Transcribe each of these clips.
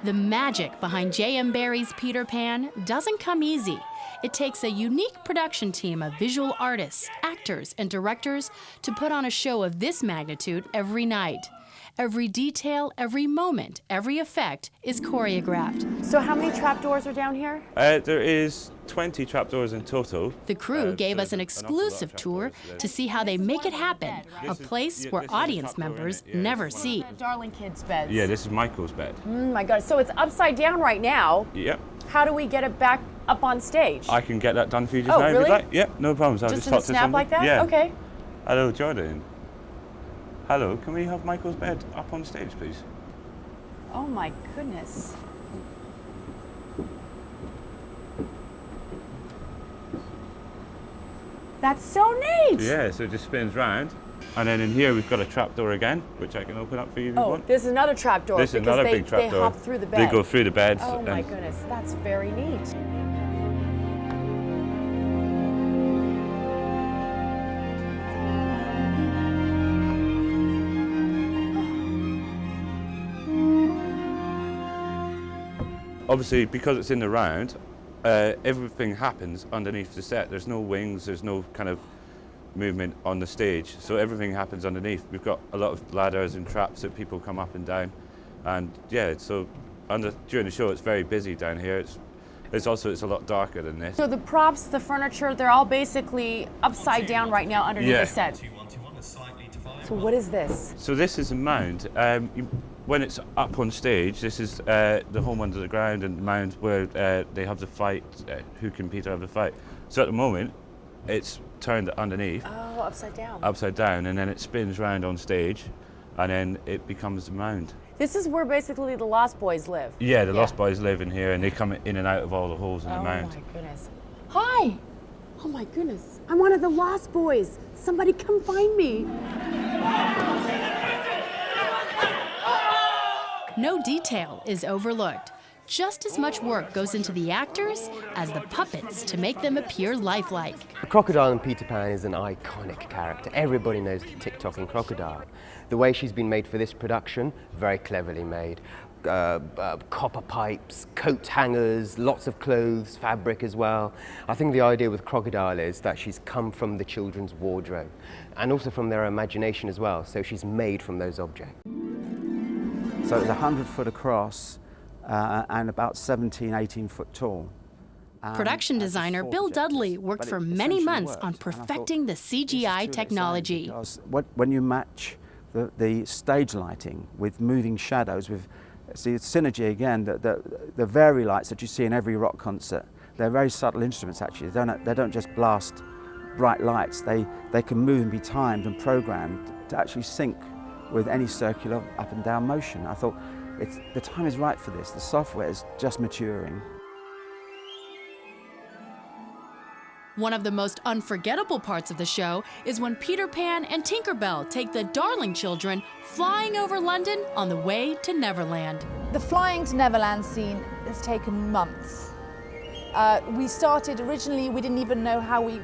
The magic behind J.M. Barrie's Peter Pan doesn't come easy. It takes a unique production team of visual artists, actors, and directors to put on a show of this magnitude every night. Every detail, every moment, every effect is choreographed. So how many trapdoors are down here? There is 20 trapdoors in total. The crew gave us an exclusive tour to see how they make it happen, a place where audience members never see. Darling kids' beds. Yeah, this is Michael's bed. My God, so it's upside down right now. Yep. How do we get it back up on stage? I can get that done for you just now if really? you'd like. Yep, no problems. I'll Just just in a talk to snap someone. like that? Yeah. Okay. Hello, Jordan. Hello, can we have Michael's bed up on stage, please? Oh my goodness. That's so neat! Yeah, so it just spins round. And then in here we've got a trapdoor again, which I can open up for you if you want. This is another trapdoor. This is another big trapdoor. They hop through the bed. They go through the beds. Oh my goodness, that's very neat. Obviously, because it's in the round, everything happens underneath the set. There's no wings, there's no kind of movement on the stage, so everything happens underneath. We've got a lot of ladders and traps that people come up and down, and yeah, so during the show it's very busy down here. It's a lot darker than this. So the props, the furniture, they're all basically upside down right now underneath the set. So what is this? So this is a mound. When it's up on stage, this is the home under the ground and the mound where they have the fight, who can Peter have the fight. So at the moment, it's turned underneath. Oh, upside down. Upside down, and then it spins round on stage, and then it becomes the mound. This is where basically the Lost Boys live. Yeah, the Lost Boys live in here, and they come in and out of all the holes in the mound. Oh my goodness. Hi! Oh my goodness. I'm one of the Lost Boys. Somebody come find me. No detail is overlooked. Just as much work goes into the actors as the puppets to make them appear lifelike. The crocodile in Peter Pan is an iconic character. Everybody knows the tick-tocking crocodile. The way she's been made for this production, very cleverly made. Copper pipes, coat hangers, lots of clothes, fabric as well. I think the idea with crocodile is that she's come from the children's wardrobe and also from their imagination as well, so she's made from those objects. So it was 100 foot across and about 17, 18 foot tall. Production designer Bill Dudley worked for many months on perfecting the CGI technology. Because when you match the stage lighting with moving shadows, see it's synergy again, the Very lights that you see in every rock concert, they're very subtle instruments actually. They don't just blast bright lights, they can move and be timed and programmed to actually sync with any circular up and down motion. I thought the time is right for this. The software is just maturing. One of the most unforgettable parts of the show is when Peter Pan and Tinker Bell take the Darling children flying over London on the way to Neverland. The flying to Neverland scene has taken months. We started originally, we didn't even know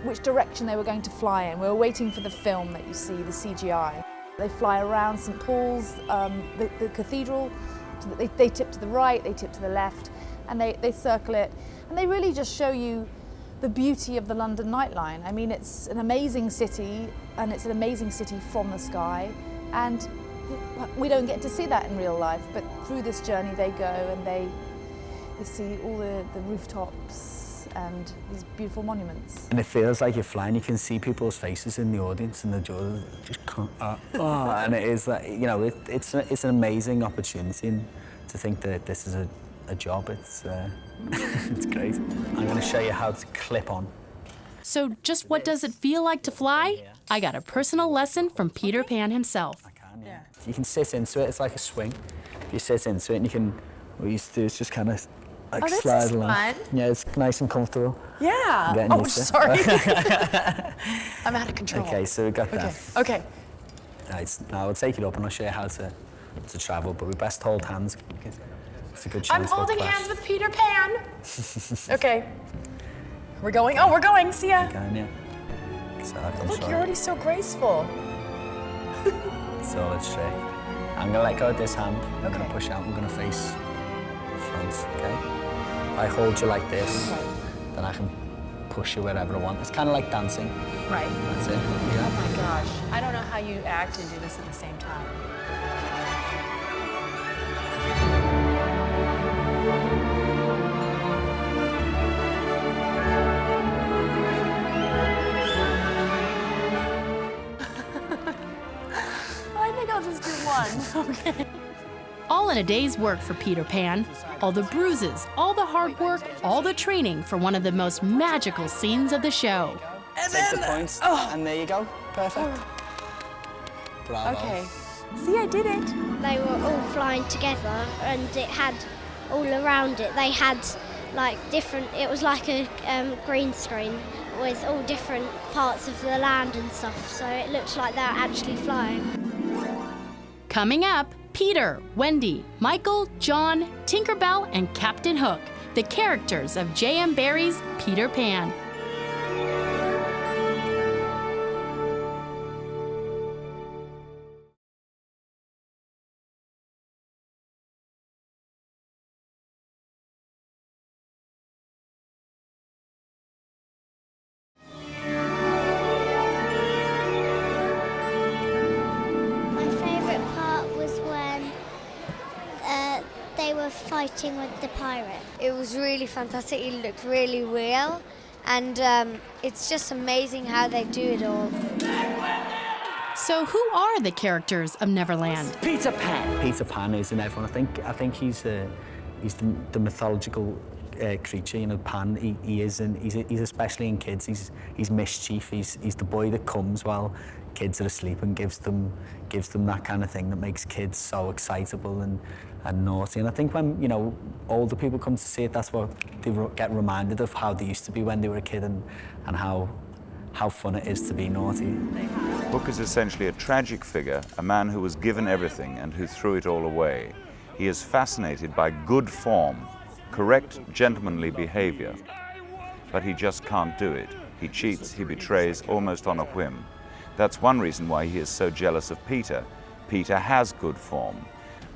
which direction they were going to fly in. We were waiting for the film that you see, the CGI. They fly around St. Paul's, the cathedral. They tip to the right, they tip to the left, and they circle it. And they really just show you the beauty of the London nightline. I mean, it's an amazing city, and it's an amazing city from the sky. And we don't get to see that in real life, but through this journey they go and they see all the rooftops and these beautiful monuments. And it feels like you're flying. You can see people's faces in the audience, and the jaws just can't. And it is that, you know, it's an amazing opportunity, and to think that this is a job. It's it's great. I'm going to show you how to clip on. So, just what does it feel like to fly? I got a personal lesson from Peter Pan himself. You can sit into it. It's like a swing. You sit into it, and you can. What we used to do is just kind of. Like slide along. Fun. Yeah, it's nice and comfortable. Yeah. Oh, sorry. I'm out of control. Okay, so we got that. Okay. Right, now I'll take it up and I'll show you how to travel, but we best hold hands. It's a good chance. I'm holding hands with Peter Pan. Okay. We're going. Oh, we're going. See ya. Going, yeah. So look, you're already so graceful. So let's straight. I'm gonna let go of this hand. I'm gonna push out. I'm gonna face front, okay? If I hold you like this, then I can push you wherever I want. It's kind of like dancing. Right. That's it. Yeah. Oh my gosh. I don't know how you act and do this at the same time. I think I'll just do one. Okay. All in a day's work for Peter Pan. All the bruises, all the hard work, all the training for one of the most magical scenes of the show. Take the points, and there you go. Perfect. Bravo. Okay. See, I did it. They were all flying together, and it had all around it. They had like different. It was like a green screen with all different parts of the land and stuff. So it looks like they're actually flying. Coming up, Peter, Wendy, Michael, John, Tinkerbell, and Captain Hook, the characters of J.M. Barrie's Peter Pan. They were fighting with the pirate. It was really fantastic. It looked really real, and it's just amazing how they do it all. So who are the characters of Neverland? Peter Pan. Peter Pan is in everyone. I think he's the mythological creature. You know, Pan. He is, and he's especially in kids. He's mischief. He's the boy that comes while kids are asleep and gives them that kind of thing that makes kids so excitable and naughty. And I think when, you know, older people come to see it, that's what they get reminded of, how they used to be when they were a kid, and how fun it is to be naughty. Hook is essentially a tragic figure, a man who was given everything and who threw it all away. He is fascinated by good form, correct, gentlemanly behavior, but he just can't do it. He cheats, he betrays, almost on a whim. That's one reason why he is so jealous of Peter. Peter has good form,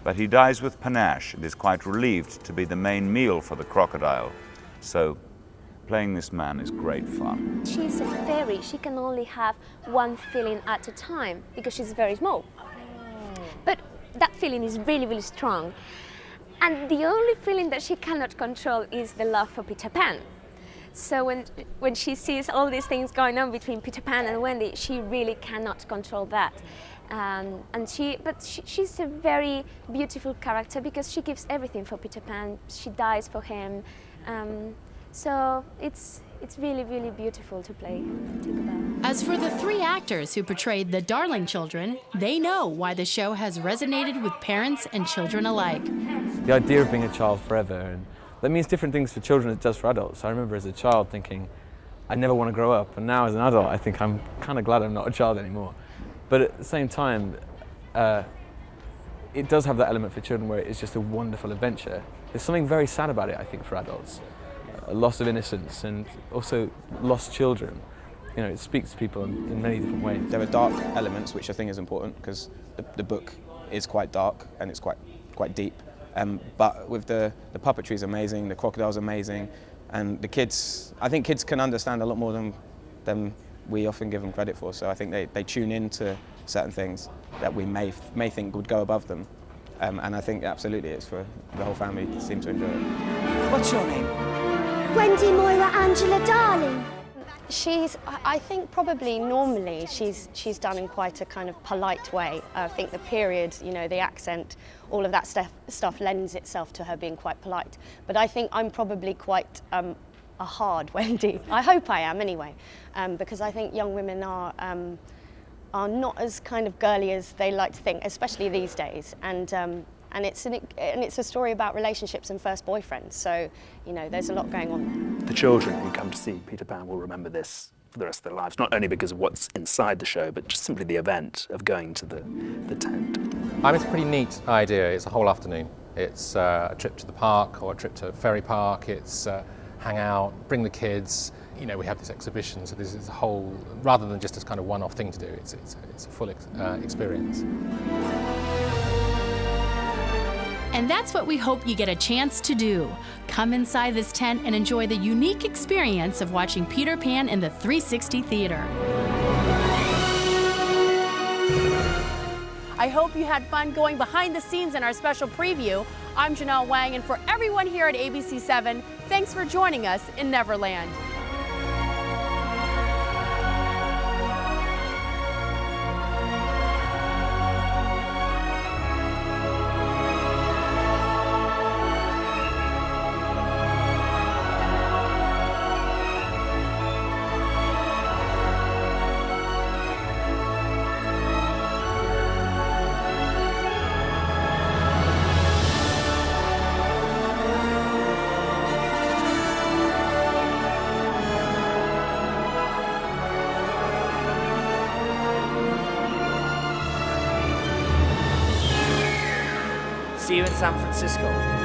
but he dies with panache and is quite relieved to be the main meal for the crocodile. So, playing this man is great fun. She's a fairy. She can only have one feeling at a time because she's very small. But that feeling is really, really strong. And the only feeling that she cannot control is the love for Peter Pan. So when she sees all these things going on between Peter Pan and Wendy, she really cannot control that. She's a very beautiful character because she gives everything for Peter Pan. She dies for him. So it's really, really beautiful to play Tinkerbell. As for the three actors who portrayed the Darling children, they know why the show has resonated with parents and children alike. The idea of being a child forever, and that means different things for children as it does for adults. I remember as a child thinking, I never want to grow up, and now as an adult I think I'm kind of glad I'm not a child anymore. But at the same time, it does have that element for children where it's just a wonderful adventure. There's something very sad about it, I think, for adults. A loss of innocence and also lost children. You know, it speaks to people in many different ways. There are dark elements, which I think is important because the book is quite dark and it's quite deep. But with the puppetry is amazing, the crocodile's amazing, and the kids, I think kids can understand a lot more than we often give them credit for. So I think they tune into certain things that we may think would go above them. And I think absolutely it's for the whole family to seem to enjoy it. What's your name? Wendy Moira Angela Darling. I think probably normally she's done in quite a kind of polite way. I think the period, you know, the accent, all of that stuff lends itself to her being quite polite. But I think I'm probably quite a hard Wendy. I hope I am anyway, because I think young women are not as kind of girly as they like to think, especially these days. And it's a story about relationships and first boyfriends, so, you know, there's a lot going on there. The children who come to see Peter Pan will remember this for the rest of their lives, not only because of what's inside the show, but just simply the event of going to the tent. It's a pretty neat idea. It's a whole afternoon. It's a trip to the park or a trip to Ferry Park. It's hang out, bring the kids. You know, we have this exhibition, so this is a whole, rather than just a kind of one-off thing to do, it's a full experience. And that's what we hope you get a chance to do. Come inside this tent and enjoy the unique experience of watching Peter Pan in the 360 Theater. I hope you had fun going behind the scenes in our special preview. I'm Janelle Wang, and for everyone here at ABC7, thanks for joining us in Neverland. See you in San Francisco.